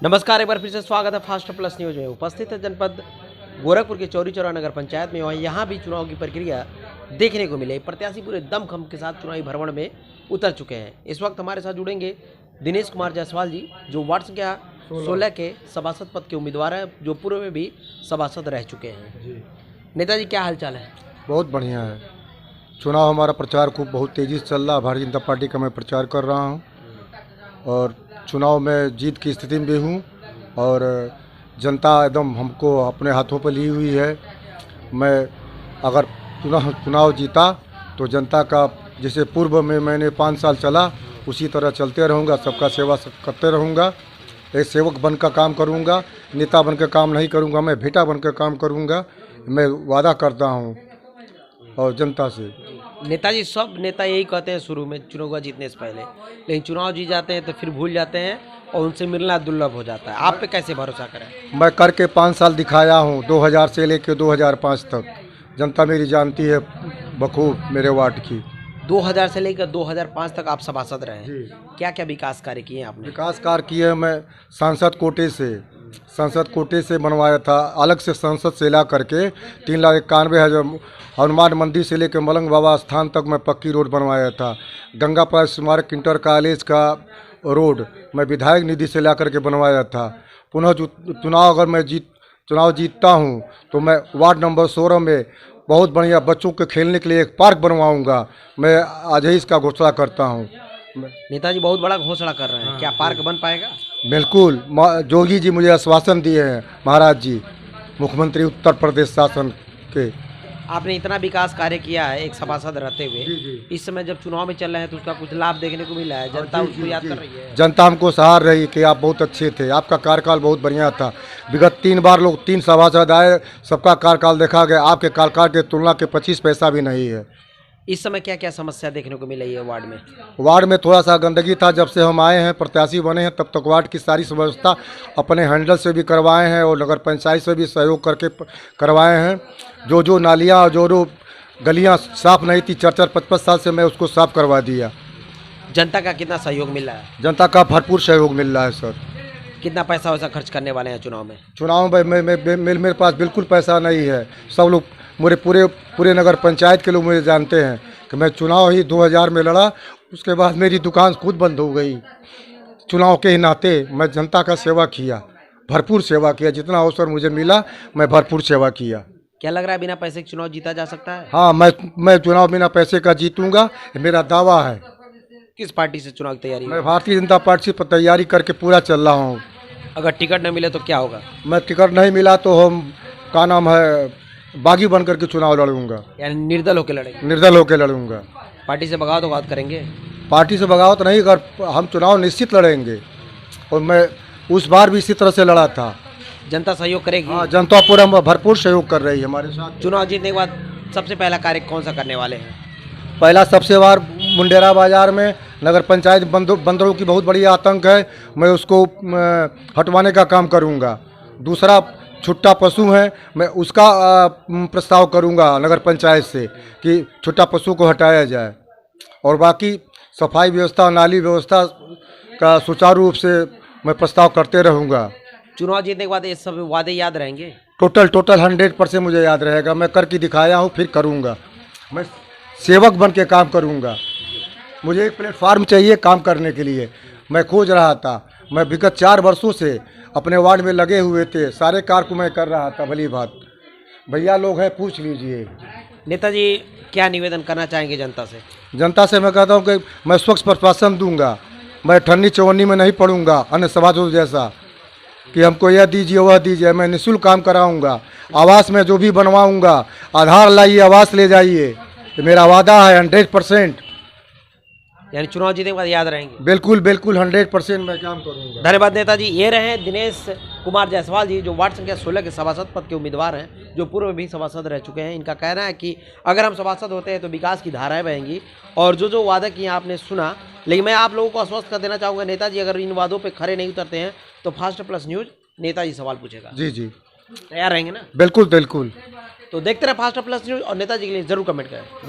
नमस्कार, एक बार फिर से स्वागत है फास्ट प्लस न्यूज में। उपस्थित है जनपद गोरखपुर के चौरी चौरा नगर पंचायत में। और यहाँ भी चुनाव की प्रक्रिया देखने को मिले। प्रत्याशी पूरे दमखम के साथ चुनावी भ्रमण में उतर चुके हैं। इस वक्त हमारे साथ जुड़ेंगे दिनेश कुमार जायसवाल जी, जो वार्ड संख्या 16 के सभासद पद के उम्मीदवार हैं, जो पूर्व में भी सभासद रह चुके हैं। नेताजी, क्या हालचाल है? बहुत बढ़िया है। चुनाव हमारा प्रचार खूब बहुत तेज़ी से चल रहा है। भारतीय जनता पार्टी का मैं प्रचार कर रहा हूँ और चुनाव में जीत की स्थिति में भी हूँ और जनता एकदम हमको अपने हाथों पर ली हुई है। मैं अगर चुनाव जीता तो जनता का जैसे पूर्व में मैंने 5 साल चला उसी तरह चलते रहूँगा, सबका सेवा करते रहूँगा। एक सेवक बनकर काम करूँगा, नेता बनकर काम नहीं करूँगा, मैं बेटा बनकर काम करूँगा। मैं वादा करता हूँ और जनता से। नेताजी, सब नेता यही कहते हैं शुरू में चुनाव जीतने से पहले, लेकिन चुनाव जीत जाते हैं तो फिर भूल जाते हैं और उनसे मिलना दुर्लभ हो जाता है। आप पे कैसे भरोसा करें? मैं करके 5 साल दिखाया हूँ, 2000 से लेकर 2005 तक। जनता मेरी जानती है बखूब मेरे वार्ड की। 2000 से लेकर 2005 तक आप सभासद रहे हैं। क्या क्या विकास कार्य किए आपने? विकास कार्य किए मैं सांसद कोटे से बनवाया था। अलग से संसद से ला करके 3,91,000 हनुमान मंदिर से लेकर मलंग बाबा स्थान तक मैं पक्की रोड बनवाया था। गंगा पार स्मारक इंटर कॉलेज का रोड मैं विधायक निधि से ला करके बनवाया था। पुनः चुनाव अगर मैं चुनाव जीतता हूँ तो मैं वार्ड नंबर 16 में बहुत बढ़िया बच्चों के खेलने के लिए एक पार्क बनवाऊंगा। मैं आज ही इसका घोषणा करता हूँ। नेताजी बहुत बड़ा घोषणा कर रहे हैं। क्या पार्क बन पाएगा? बिल्कुल। जोगी जी मुझे आश्वासन दिए हैं, महाराज जी, मुख्यमंत्री उत्तर प्रदेश शासन के। आपने इतना विकास कार्य किया है एक सभासद रहते हुए। इस समय जब चुनाव में चल रहे हैं तो उसका कुछ लाभ देखने को मिला है। जनता उसको याद कर रही है। जनता हमको सहार रही कि आप बहुत अच्छे थे, आपका कार्यकाल बहुत बढ़िया था। विगत 3 बार लोग 3 सभासद आए, सबका कार्यकाल देखा गया। आपके कार्यकाल के तुलना के 25 पैसा भी नहीं है। इस समय क्या क्या समस्या देखने को मिल रही है वार्ड में? वार्ड में थोड़ा सा गंदगी था। जब से हम आए हैं, प्रत्याशी बने हैं, तब तक वार्ड की सारी व्यवस्था अपने हैंडल से भी करवाए हैं और नगर पंचायत से भी सहयोग करके करवाए हैं। जो नालियाँ और जो गलियाँ साफ़ नहीं थी 4-4, 5-5 साल से मैं उसको साफ़ करवा दिया। जनता का कितना सहयोग मिल रहा है? जनता का भरपूर सहयोग मिल रहा है सर। कितना पैसा वैसा खर्च करने वाले हैं चुनाव में? चुनाव में मेरे पास बिल्कुल पैसा नहीं है। सब लोग मेरे पूरे नगर पंचायत के लोग मुझे जानते हैं कि मैं चुनाव ही 2000 में लड़ा। उसके बाद मेरी दुकान खुद बंद हो गई। चुनाव के ही नाते मैं जनता का सेवा किया, भरपूर सेवा किया। जितना अवसर मुझे मिला मैं भरपूर सेवा किया। क्या लग रहा है बिना पैसे के चुनाव जीता जा सकता है? हाँ, मैं चुनाव बिना पैसे का जीतूंगा, मेरा दावा है। किस पार्टी से चुनाव की तैयारी? मैं भारतीय जनता पार्टी पर तैयारी करके पूरा चल रहा हूँ। अगर टिकट न मिले तो क्या होगा? मैं टिकट नहीं मिला तो हम का नाम है बागी बन करके चुनाव लड़ूंगा। यानी निर्दल होकर लड़ेंगे? निर्दल होकर लड़ूंगा। पार्टी से बगावत करेंगे? पार्टी से बगावत नहीं कर, हम चुनाव निश्चित लड़ेंगे और मैं उस बार भी इसी तरह से लड़ा था। जनता सहयोग करेगी? हाँ, जनता पूरा भरपूर सहयोग कर रही है हमारे साथ। चुनाव जीतने के बाद सबसे पहला कार्य कौन सा करने वाले हैं? पहला सबसे बार मुंडेरा बाजार में नगर पंचायत बंदरों की बहुत बड़ी आतंक है, मैं उसको हटवाने का काम करूँगा। दूसरा छुट्टा पशु है, मैं उसका प्रस्ताव करूँगा नगर पंचायत से कि छुट्टा पशु को हटाया जाए। और बाकी सफाई व्यवस्था, नाली व्यवस्था का सुचारू रूप से मैं प्रस्ताव करते रहूँगा। चुनाव जीतने के बाद ये सब वादे याद रहेंगे? टोटल 100% मुझे याद रहेगा। मैं करके दिखाया हूँ, फिर करूँगा। मैं सेवक बन के काम करूँगा। मुझे एक प्लेटफार्म चाहिए काम करने के लिए। मैं खोज रहा था। मैं विगत 4 वर्षों से अपने वार्ड में लगे हुए थे, सारे कार्य को मैं कर रहा था। भली बात, भैया लोग हैं, पूछ लीजिए। नेताजी, क्या निवेदन करना चाहेंगे जनता से? जनता से मैं कहता हूँ कि मैं स्वच्छ प्रशासन दूंगा। मैं ठन्नी चवन्नी में नहीं पड़ूंगा अन्य सभासदों जैसा कि हमको यह दीजिए वह दीजिए। मैं निःशुल्क काम कराऊंगा। आवास में जो भी बनवाऊंगा, आधार लाइए, आवास ले जाइए, ये मेरा वादा है 100%। यानी चुनाव जीतने के बाद याद रहेंगे? बिल्कुल 100% मैं काम करूंगा। धन्यवाद नेताजी। ये रहे दिनेश कुमार जायसवाल जी, जो वार्ड संख्या 16 के सभासद पद के उम्मीदवार हैं, जो पूर्व में भी सभासद रह चुके हैं। इनका कहना है कि अगर हम सभासद होते हैं तो विकास की धाराएं बहेंगी और जो वादा किए आपने सुना। लेकिन मैं आप लोगों को आश्वस्त कर देना चाहूँगा, नेताजी अगर इन वादों पर खरे नहीं उतरते हैं तो फास्ट प्लस न्यूज नेताजी सवाल पूछेगा। जी, तैयार रहेंगे ना? बिल्कुल। तो देखते रहे फास्ट प्लस न्यूज और नेताजी के लिए जरूर कमेंट करें।